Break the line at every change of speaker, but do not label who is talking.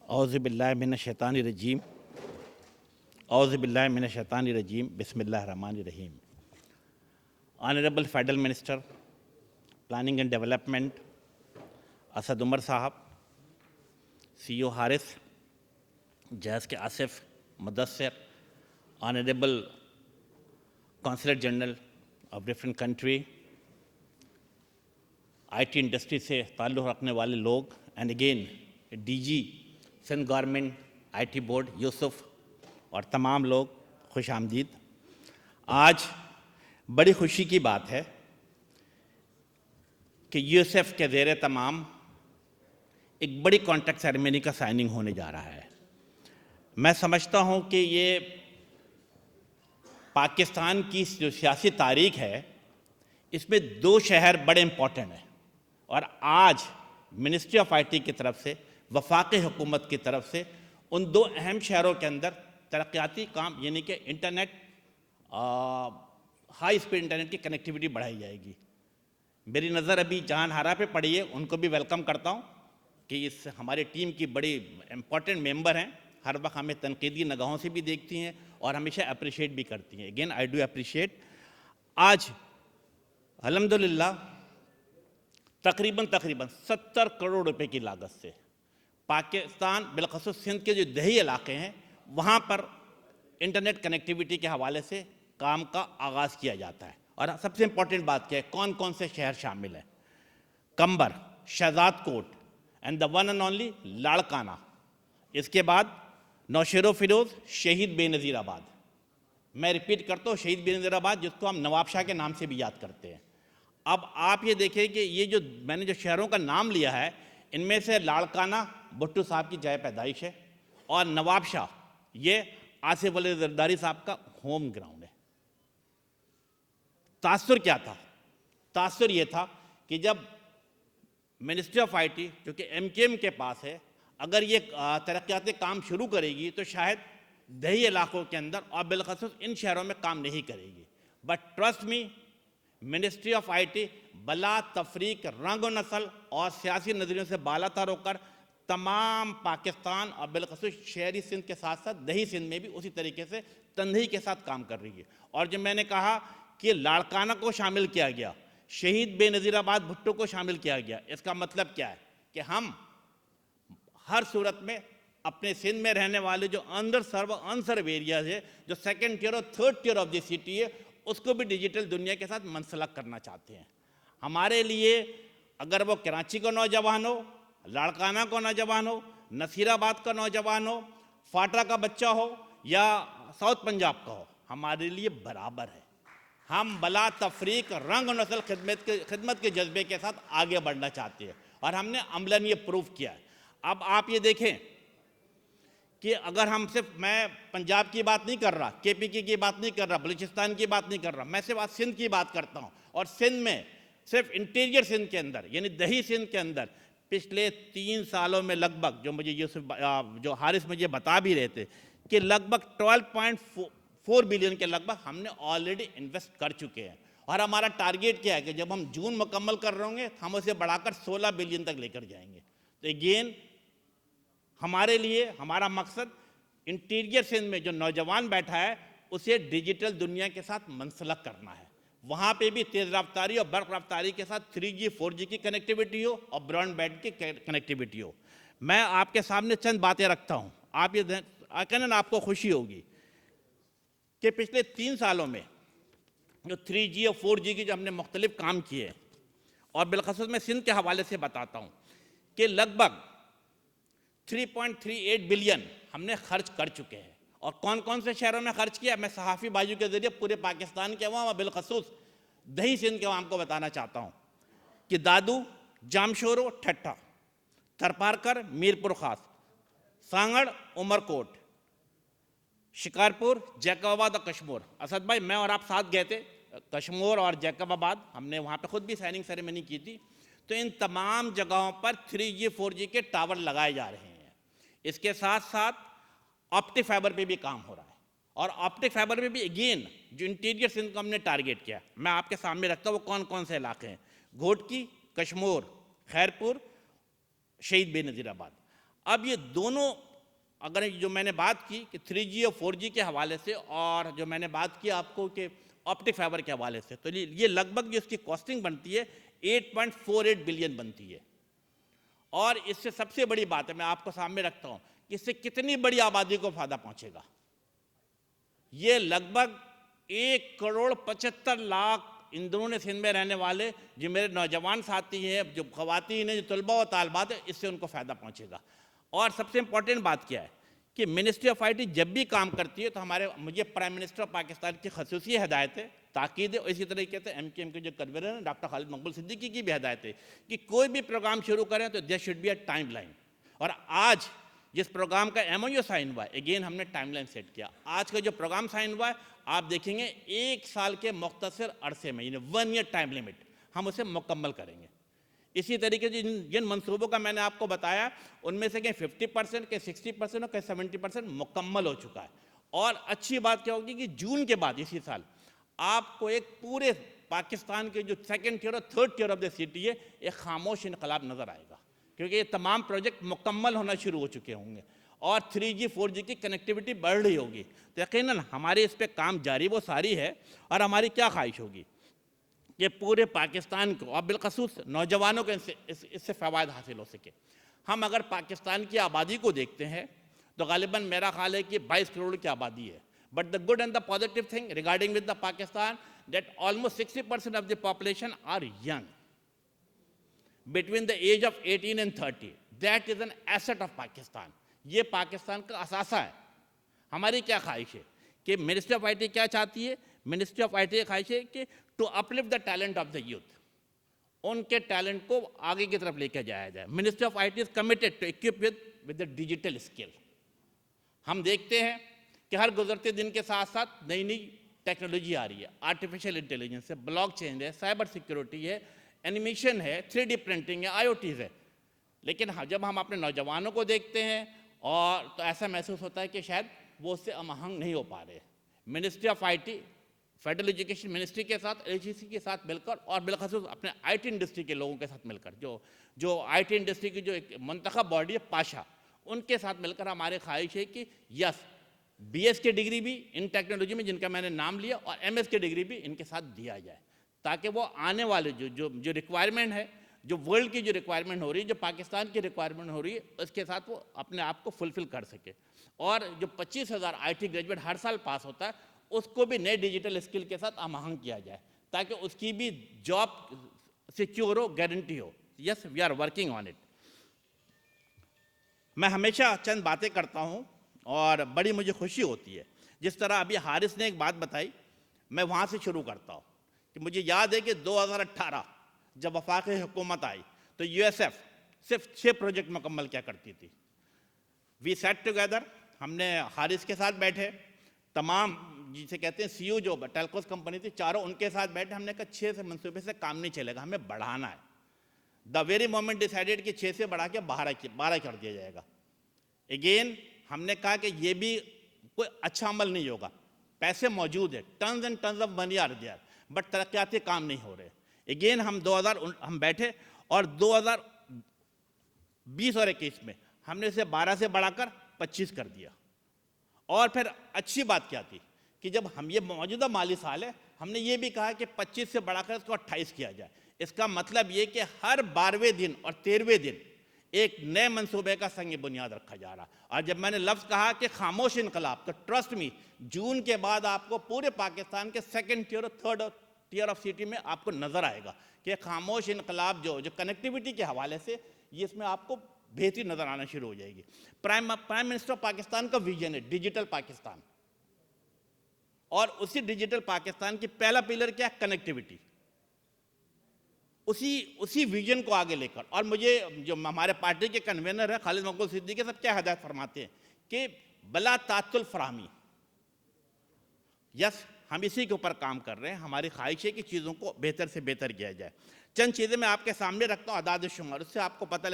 اعوذ باللہ من الشیطان الرجیم اعوذ باللہ من الشیطان الرجیم بسم اللہ الرحمن الرحیم. Honourable federal minister planning and development Asad Umar صاحب, سی او حارث, جیز کے Asif, Mudassar, honourable consular general of different country, I T industry سے تعلق رکھنے والے لوگ, and again D G Sindh government I T board Yousuf اور تمام لوگ, خوش آمدید. آج بڑی خوشی کی بات ہے کہ یو ایس ایف کے زیر تمام ایک بڑی کانٹریکٹ سیریمنی کا سائننگ ہونے جا رہا ہے. میں سمجھتا ہوں کہ یہ پاکستان کی جو سیاسی تاریخ ہے اس میں دو شہر بڑے امپورٹنٹ ہیں, اور آج منسٹری آف آئی ٹی کی طرف سے, وفاقی حکومت کی طرف سے ان دو اہم شہروں کے اندر ترقیاتی کام یعنی کہ انٹرنیٹ, ہائی اسپیڈ انٹرنیٹ کی کنیکٹیوٹی بڑھائی جائے گی. میری نظر ابھی جہان ہارا پہ پڑی ہے, ان کو بھی ویلکم کرتا ہوں کہ اس ہماری ٹیم کی بڑی امپورٹنٹ ممبر ہیں, ہر وقت ہمیں تنقیدی نگاہوں سے بھی دیکھتی ہیں اور ہمیشہ اپریشیٹ بھی کرتی ہیں. Again I do appreciate. آج الحمدللہ تقریباً 70 کروڑ روپے کی لاگت سے پاکستان بالخصوص سندھ کے جو دیہی علاقے ہیں وہاں پر انٹرنیٹ کنیکٹیوٹی کے حوالے سے کام کا آغاز کیا جاتا ہے. اور سب سے امپورٹنٹ بات کیا ہے, کون کون سے شہر شامل ہیں؟ Qambar, Shahdadkot, and the one and only Larkana. اس کے بعد نوشہر و فیروز, شہید بے نظیر آباد. میں ریپیٹ کرتا ہوں, شہید بے نظیر آباد جس کو ہم نواب شاہ کے نام سے بھی یاد کرتے ہیں. اب آپ یہ دیکھیں کہ یہ جو میں نے جو شہروں کا نام لیا ہے ان میں سے لاڑکانہ بھٹو صاحب کی جائے پیدائش ہے, اور نواب شاہ یہ آصف علی زرداری صاحب کا ہوم گراؤنڈ ہے. تاثر کیا تھا؟ تاثر یہ تھا کہ جب منسٹری آف آئی ٹی جو کہ ایم کیو ایم کے پاس ہے, اگر یہ ترقیاتی کام شروع کرے گی تو شاید دیہی علاقوں کے اندر اور بالخصوص ان شہروں میں کام نہیں کرے گی. But trust me, ministry of I T بلا تفریق رنگ و نسل اور سیاسی نظریوں سے بالا تر ہو کر تمام پاکستان اور بالخصوص شہری سندھ کے ساتھ ساتھ دیہی سندھ میں بھی اسی طریقے سے تندہی کے ساتھ کام کر رہی ہے. اور جب میں نے کہا کہ لاڑکانہ کو شامل کیا گیا, شہید بے نظیر آباد بھٹو کو شامل کیا گیا, اس کا مطلب کیا ہے کہ ہم ہر صورت میں اپنے سندھ میں رہنے والے جو انڈر سرو انسرو ایریاز ہے, جو سیکنڈ ٹیئر اور third tier of the city ہے, اس کو بھی ڈیجیٹل دنیا کے ساتھ منسلک کرنا چاہتے ہیں. ہمارے لیے اگر وہ کراچی کا نوجوان ہو, لاڑکانہ کا نوجوان ہو, نصیر آباد کا نوجوان ہو, فاٹا کا بچہ ہو یا ساؤتھ پنجاب کا ہو, ہمارے لیے برابر ہے. ہم بلا تفریق رنگ و نسل خدمت کے جذبے کے ساتھ آگے بڑھنا چاہتے ہیں, اور ہم نے عملاً یہ پروف کیا ہے. اب آپ یہ دیکھیں کہ اگر ہم صرف, میں پنجاب کی بات نہیں کر رہا, کے پی کی بات نہیں کر رہا, بلوچستان کی بات نہیں کر رہا, میں صرف آج سندھ کی بات کرتا ہوں. اور سندھ میں صرف انٹیریئر سندھ کے اندر یعنی دیہی سندھ کے اندر پچھلے 3 سالوں میں لگ بھگ, جو مجھے جو حارث مجھے بتا بھی رہے تھے کہ لگ بھگ 12.4 بلین کے لگ بھگ ہم نے آلریڈی انویسٹ کر چکے ہیں. اور ہمارا ٹارگیٹ کیا ہے کہ جب ہم جون مکمل کر رہے ہوں گے ہم اسے بڑھا کر 16 بلین تک لے کر جائیں گے. تو اگین ہمارے لیے ہمارا مقصد انٹیریئر سندھ میں جو نوجوان بیٹھا ہے اسے ڈیجیٹل دنیا کے ساتھ منسلک کرنا ہے. وہاں پہ بھی تیز رفتاری اور برق رفتاری کے ساتھ 3G 4G کی کنیکٹیوٹی ہو اور براڈ بینڈ کی کنیکٹیوٹی ہو. میں آپ کے سامنے چند باتیں رکھتا ہوں, آپ یہ یقیناً آپ کو خوشی ہوگی کہ پچھلے 3 سالوں میں جو 3G اور 4G کی جو ہم نے مختلف کام کیے, اور بالخصوص میں سندھ کے حوالے سے بتاتا ہوں کہ لگ بھگ 3.38 بلین ہم نے خرچ کر چکے ہیں. اور کون کون سے شہروں میں خرچ کیا, میں صحافی بھائیوں کے ذریعے پورے پاکستان کے عوام اور بالخصوص دیہی سندھ کے عوام کو بتانا چاہتا ہوں کہ دادو, جامشورو, ٹھٹھا, تھرپارکر, میرپور خاص, سانگڑ, عمر کوٹ, شکارپور, جیکب آباد اور کشمور. اسد بھائی, میں اور آپ ساتھ گئے تھے کشمور اور جیکب آباد, ہم نے وہاں پہ خود بھی سائننگ سیریمنی کی تھی. تو ان تمام جگہوں پر 3G 4G کے ٹاور لگائے جا رہے ہیں. اس کے ساتھ ساتھ آپٹک فائبر پہ بھی کام ہو رہا ہے, اور آپٹک فائبر پہ بھی اگین جو انٹیریئر سندھ کو ہم نے ٹارگیٹ کیا, میں آپ کے سامنے رکھتا ہوں وہ کون کون سے علاقے ہیں. گھوٹکی, کشمور, خیرپور, شہید بے نظیر آباد. اب یہ دونوں اگر جو میں نے بات کی کہ 3G اور 4G کے حوالے سے، اور جو میں نے بات کی آپ کو کہ آپٹک فائبر کے حوالے سے، تو یہ لگ بھگ جو اس کی کاسٹنگ بنتی ہے 8.48 بلین بنتی ہے. اور اس سے سب سے بڑی بات ہے میں آپ کو سامنے رکھتا ہوں کہ اس سے کتنی بڑی آبادی کو فائدہ پہنچے گا. یہ لگ بھگ 1.75 کروڑ اندرون سندھ میں رہنے والے جو میرے نوجوان ساتھی ہیں، جو خواتین ہیں، جو طلباء و طالبات ہیں، اس سے ان کو فائدہ پہنچے گا. اور سب سے امپورٹنٹ بات کیا ہے کہ منسٹری آف IT جب بھی کام کرتی ہے تو مجھے پرائم منسٹر آف پاکستان کی خصوصی ہدایت ہے، تاکید ہے، اور اسی طریقے سے MKM کے جو کنوینر ہیں ڈاکٹر خالد مقبول صدیقی کی بھی ہدایت ہے کہ کوئی بھی پروگرام شروع کریں تو there should be a timeline لائن. اور آج جس پروگرام کا MOU سائن ہوا ہے، اگین ہم نے ٹائم لائن سیٹ کیا. آج کا جو پروگرام سائن ہوا ہے آپ دیکھیں گے 1 سال کے مختصر عرصے میں، یعنی 1 ایئر ٹائم لیمٹ، ہم اسے مکمل کریں گے. اسی طریقے سے جن منصوبوں کا میں نے آپ کو بتایا ان میں سے کہ 50%، کہ 60% اور کہ 70% مکمل ہو چکا ہے. اور اچھی بات کیا ہوگی کہ جون کے بعد اسی سال آپ کو ایک پورے پاکستان کے جو 2nd ٹیئر اور 3rd tier of the city ہے ایک خاموش انقلاب نظر آئے گا، کیونکہ یہ تمام پروجیکٹ مکمل ہونا شروع ہو چکے ہوں گے اور 3G 4G کی کنیکٹیوٹی بڑھ رہی ہوگی. تو یقیناً ہماری اس پہ کام جاری و ساری ہے. اور ہماری کیا خواہش ہوگی کہ پورے پاکستان کو اور بالخصوص نوجوانوں کو اس سے فوائد حاصل ہو سکے. ہم اگر پاکستان کی آبادی کو دیکھتے ہیں تو غالباً میرا خیال ہے کہ 22 کروڑ کی آبادی ہے. But the good and the positive thing regarding with the Pakistan that almost 60% of the population are young between the age of 18 and 30. That is an asset of Pakistan. یہ پاکستان کا اثاثہ ہے. ہماری کیا خواہش ہے کہ منسٹری آف IT کیا چاہتی ہے؟ منسٹری آف IT کی خواہش ہے کہ to uplift the talent of the youth, ان کے ٹیلنٹ کو آگے کی طرف لے کے جایا جائے. Ministry of IT is committed to equip with the digital skill. ہم دیکھتے ہیں کہ ہر گزرتے دن کے ساتھ ساتھ نئی نئی ٹیکنالوجی آ رہی ہے. آرٹیفیشل انٹیلیجنس ہے، بلاک چین ہے، سائبر سیکیورٹی ہے، اینیمیشن ہے، 3D پرنٹنگ ہے، IoTs ہے. لیکن جب ہم اپنے نوجوانوں کو دیکھتے ہیں اور تو ایسا محسوس ہوتا ہے کہ شاید وہ اس سے ہم آہنگ نہیں ہو پا رہے. Ministry of IT federal education ministry کے ساتھ، LGC کے ساتھ مل کر اور بالخصوص اپنے IT انڈسٹری کے لوگوں کے ساتھ مل کر، جو IT انڈسٹری کی جو ایک منتخب باڈی ہے پاشا، ان کے ساتھ مل کر ہماری خواہش ہے کہ یس BS کی ڈگری بھی ان ٹیکنالوجی میں جن کا میں نے نام لیا اور MS کی ڈگری بھی ان کے ساتھ دیا جائے، تاکہ وہ آنے والے جو ریکوائرمنٹ ہے، جو ورلڈ کی جو ریکوائرمنٹ ہو رہی ہے، جو پاکستان کی ریکوائرمنٹ ہو رہی ہے، اس کے ساتھ وہ اپنے آپ کو فلفل کر سکے. اور جو 25,000 IT گریجویٹ ہر سال پاس ہوتا ہے اس کو بھی نئے ڈیجیٹل اسکل کے ساتھ ہم آہنگ کیا جائے تاکہ اس کی بھی جاب سیکیور ہو، گارنٹی ہو. Yes we are working on it. میں ہمیشہ چند باتیں کرتا ہوں اور بڑی مجھے خوشی ہوتی ہے. جس طرح ابھی حارث نے ایک بات بتائی، میں وہاں سے شروع کرتا ہوں کہ مجھے یاد ہے کہ 2018 جب وفاقی حکومت آئی تو USF صرف 6 پروجیکٹ مکمل کیا کرتی تھی. وی سیٹ ٹوگیدر، ہم نے حارث کے ساتھ بیٹھے، تمام جسے کہتے ہیں CU جو ٹیلکوز کمپنی تھی چاروں، ان کے ساتھ بیٹھے. ہم نے کہا 6 سے منصوبے سے کام نہیں چلے گا، ہمیں بڑھانا ہے. دا ویری مومنٹ ڈیسائیڈیڈ کہ 6 سے بڑھا کے 12 کر دیا جائے گا. اگین ہم نے کہا کہ یہ بھی کوئی اچھا عمل نہیں ہوگا. پیسے موجود ہیں، tons and tons of money are there, but ترقیاتی کام نہیں ہو رہے. اگین ہم بیٹھے اور 2020 اور 21 میں ہم نے اسے 12 سے بڑھا کر 25 کر دیا. اور پھر اچھی بات کیا تھی کہ جب ہم یہ موجودہ مالی سال ہے ہم نے یہ بھی کہا کہ 25 سے بڑھا کر اس کو 28 کیا جائے. اس کا مطلب یہ کہ ہر 12ویں دن اور 13ویں دن ایک نئے منصوبے کا سنگ بنیاد رکھا جا رہا. اور جب میں نے لفظ کہا کہ خاموش انقلاب، تو ٹرسٹ می جون کے بعد آپ کو پورے پاکستان کے 2nd ٹیئر اور 3rd ٹیئر آف سٹی میں آپ کو نظر آئے گا کہ خاموش انقلاب جو کنیکٹیوٹی کے حوالے سے یہ اس میں آپ کو بہتری نظر آنا شروع ہو جائے گی. پرائم منسٹر آف پاکستان کا ویژن ہے ڈیجیٹل پاکستان، اور اسی ڈیجیٹل پاکستان کی پہلا پلر کیا ہے؟ کنیکٹیوٹی. اسی ویژن کو آگے لے کر، اور مجھے جو ہمارے پارٹی کے کنوینر ہیں خالد مقبول صدیقی سب کیا ہدایت فرماتے ہیں کہ بلا تعطل فراہمی. یس ہم اسی کے اوپر کام کر رہے ہیں. ہماری خواہش ہے کہ چیزوں کو بہتر سے بہتر کیا جائے. چند چیزیں میں آپ کے سامنے رکھتا ہوں، اعداد و شمار، اس سے آپ کو پتہ